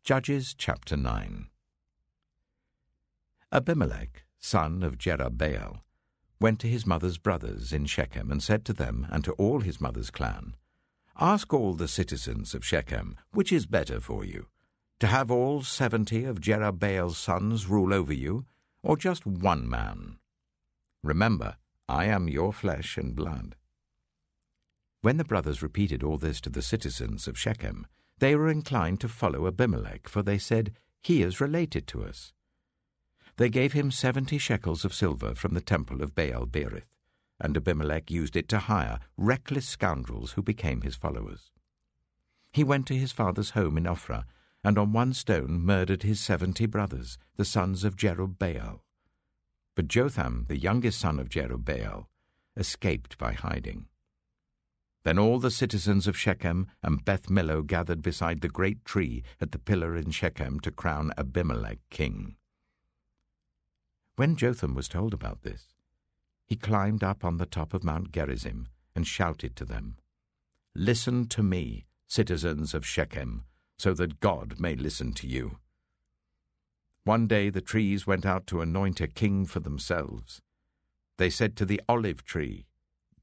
Judges chapter 9. Abimelech, son of Jerubbaal, went to his mother's brothers in Shechem and said to them and to all his mother's clan, "Ask all the citizens of Shechem, which is better for you, to have all 70 of Jerubbaal's sons rule over you, or just one man? Remember, I am your flesh and blood." When the brothers repeated all this to the citizens of Shechem, they were inclined to follow Abimelech, for they said, "He is related to us." They gave him 70 shekels of silver from the temple of Baal-berith, and Abimelech used it to hire reckless scoundrels who became his followers. He went to his father's home in Ophrah, and on one stone murdered his 70 brothers, the sons of Jerubbaal. But Jotham, the youngest son of Jerubbaal, escaped by hiding. Then all the citizens of Shechem and Beth Millo gathered beside the great tree at the pillar in Shechem to crown Abimelech king. When Jotham was told about this, he climbed up on the top of Mount Gerizim and shouted to them, "Listen to me, citizens of Shechem, so that God may listen to you." One day the trees went out to anoint a king for themselves. They said to the olive tree,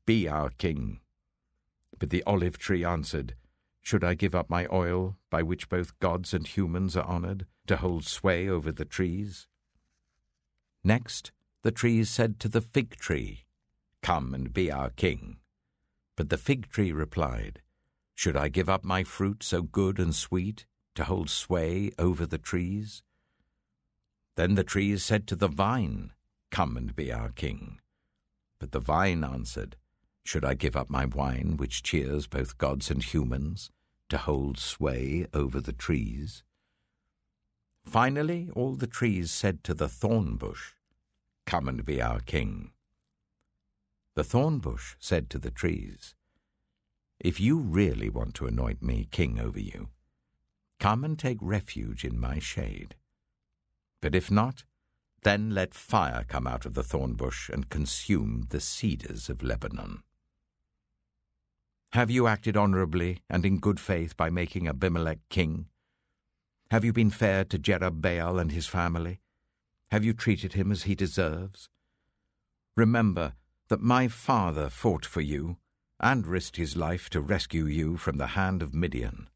"Be our king." But the olive tree answered, "Should I give up my oil, by which both gods and humans are honored, to hold sway over the trees?" Next, the trees said to the fig tree, "Come and be our king." But the fig tree replied, "Should I give up my fruit so good and sweet, to hold sway over the trees?" Then the trees said to the vine, "Come and be our king." But the vine answered, "Should I give up my wine, which cheers both gods and humans, to hold sway over the trees?" Finally, all the trees said to the thorn bush, "Come and be our king." The thorn bush said to the trees, "If you really want to anoint me king over you, come and take refuge in my shade. But if not, then let fire come out of the thorn bush and consume the cedars of Lebanon." Have you acted honorably and in good faith by making Abimelech king? Have you been fair to Jerubbaal and his family? Have you treated him as he deserves? Remember that my father fought for you and risked his life to rescue you from the hand of Midian.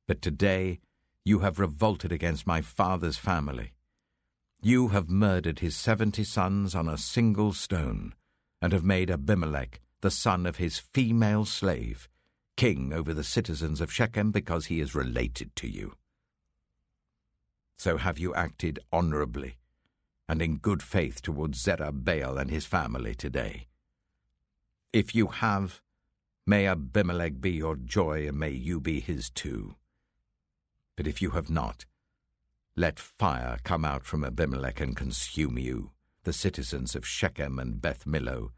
But today you have revolted against my father's family. You have murdered his 70 sons on a single stone, and have made Abimelech, the son of his female slave, king over the citizens of Shechem because he is related to you. So have you acted honorably and in good faith towards Jerubbaal and his family today? If you have, may Abimelech be your joy, and may you be his too. But if you have not, let fire come out from Abimelech and consume you, the citizens of Shechem and Beth Millo,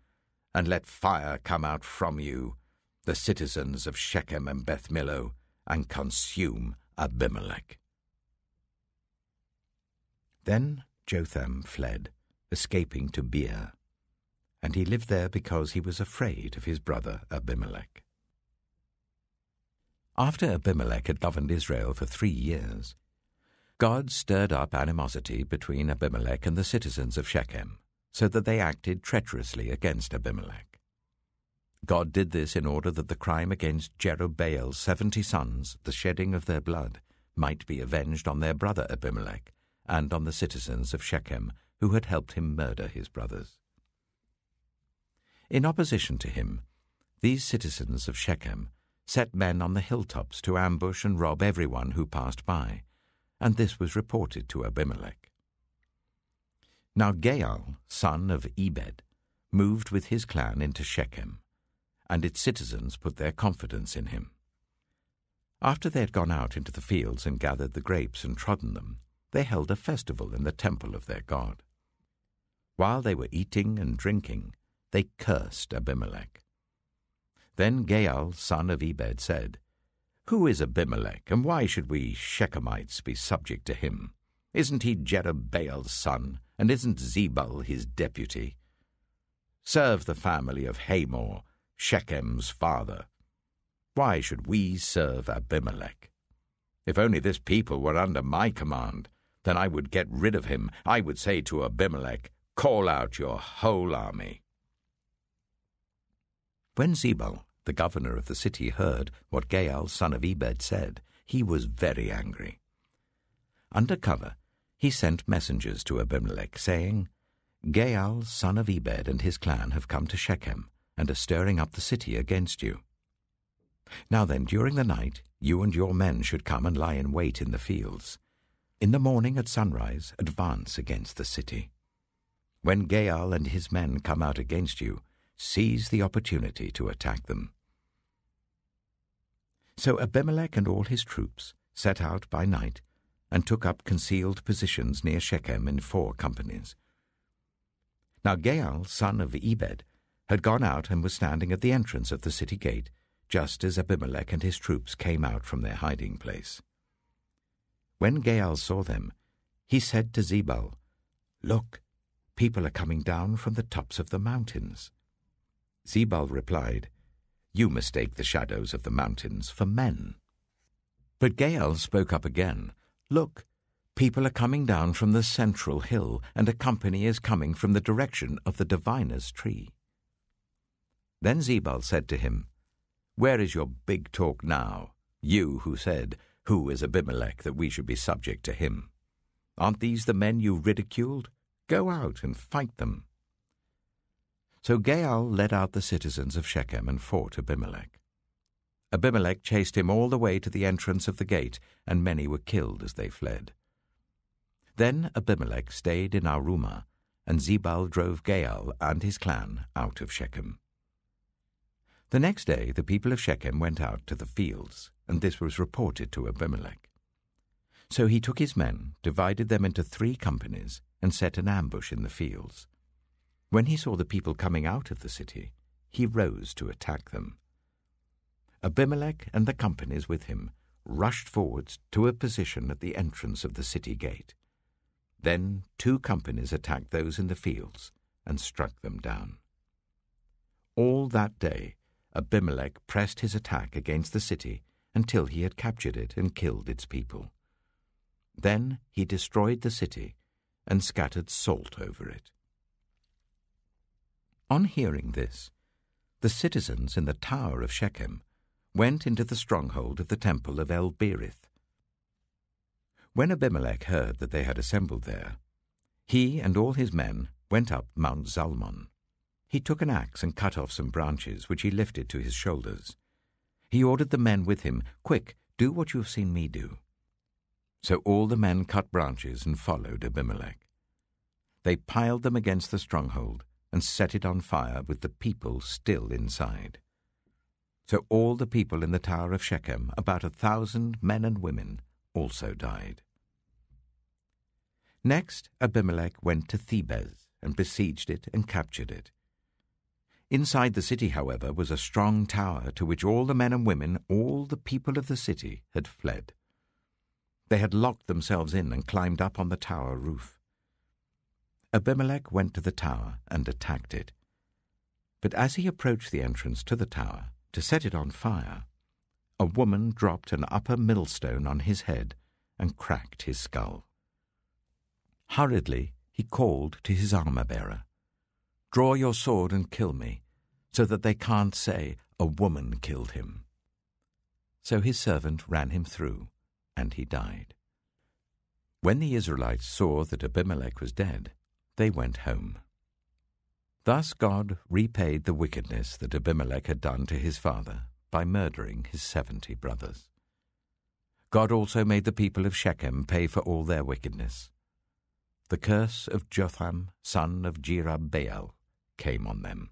and let fire come out from you, the citizens of Shechem and Beth Millo, and consume Abimelech. Then Jotham fled, escaping to Beer, and he lived there because he was afraid of his brother Abimelech. After Abimelech had governed Israel for 3 years, God stirred up animosity between Abimelech and the citizens of Shechem, so that they acted treacherously against Abimelech. God did this in order that the crime against Jerubbaal's 70 sons, the shedding of their blood, might be avenged on their brother Abimelech and on the citizens of Shechem who had helped him murder his brothers. In opposition to him, these citizens of Shechem set men on the hilltops to ambush and rob everyone who passed by, and this was reported to Abimelech. Now Gaal, son of Ebed, moved with his clan into Shechem, and its citizens put their confidence in him. After they had gone out into the fields and gathered the grapes and trodden them, they held a festival in the temple of their god. While they were eating and drinking, they cursed Abimelech. Then Gaal, son of Ebed, said, "Who is Abimelech, and why should we Shechemites be subject to him? Isn't he Jerubbaal's son, and isn't Zebul his deputy? Serve the family of Hamor, Shechem's father. Why should we serve Abimelech? If only this people were under my command, then I would get rid of him. I would say to Abimelech, 'Call out your whole army.'" When Zebul, the governor of the city, heard what Gaal, son of Ebed, said, he was very angry. Under cover, he sent messengers to Abimelech, saying, "Gaal, son of Ebed, and his clan have come to Shechem, and are stirring up the city against you. Now then, during the night, you and your men should come and lie in wait in the fields. In the morning at sunrise, advance against the city. When Gaal and his men come out against you, seize the opportunity to attack them." So Abimelech and all his troops set out by night and took up concealed positions near Shechem in 4 companies. Now Gaal, son of Ebed, had gone out and was standing at the entrance of the city gate, just as Abimelech and his troops came out from their hiding place. When Gaal saw them, he said to Zebul, "Look, people are coming down from the tops of the mountains." Zebul replied, "You mistake the shadows of the mountains for men." But Gaal spoke up again, "Look, people are coming down from the central hill, and a company is coming from the direction of the diviner's tree." Then Zebul said to him, "Where is your big talk now, you who said, 'Who is Abimelech that we should be subject to him?' Aren't these the men you ridiculed? Go out and fight them." So Gaal led out the citizens of Shechem and fought Abimelech. Abimelech chased him all the way to the entrance of the gate, and many were killed as they fled. Then Abimelech stayed in Arumah, and Zebul drove Gaal and his clan out of Shechem. The next day the people of Shechem went out to the fields, and this was reported to Abimelech. So he took his men, divided them into 3 companies, and set an ambush in the fields. When he saw the people coming out of the city, he rose to attack them. Abimelech and the companies with him rushed forwards to a position at the entrance of the city gate. Then 2 companies attacked those in the fields and struck them down. All that day Abimelech pressed his attack against the city until he had captured it and killed its people. Then he destroyed the city and scattered salt over it. On hearing this, the citizens in the tower of Shechem went into the stronghold of the temple of El-Berith. When Abimelech heard that they had assembled there, he and all his men went up Mount Zalmon. He took an axe and cut off some branches, which he lifted to his shoulders. He ordered the men with him, "Quick, do what you have seen me do." So all the men cut branches and followed Abimelech. They piled them against the stronghold and set it on fire with the people still inside. So all the people in the tower of Shechem, about 1,000 men and women, also died. Next Abimelech went to Thebez and besieged it and captured it. Inside the city, however, was a strong tower to which all the men and women, all the people of the city, had fled. They had locked themselves in and climbed up on the tower roof. Abimelech went to the tower and attacked it. But as he approached the entrance to the tower to set it on fire, a woman dropped an upper millstone on his head and cracked his skull. Hurriedly he called to his armor-bearer, "Draw your sword and kill me, so that they can't say a woman killed him." So his servant ran him through, and he died. When the Israelites saw that Abimelech was dead, they went home. Thus God repaid the wickedness that Abimelech had done to his father by murdering his 70 brothers. God also made the people of Shechem pay for all their wickedness. The curse of Jotham, son of Jerubbaal, came on them.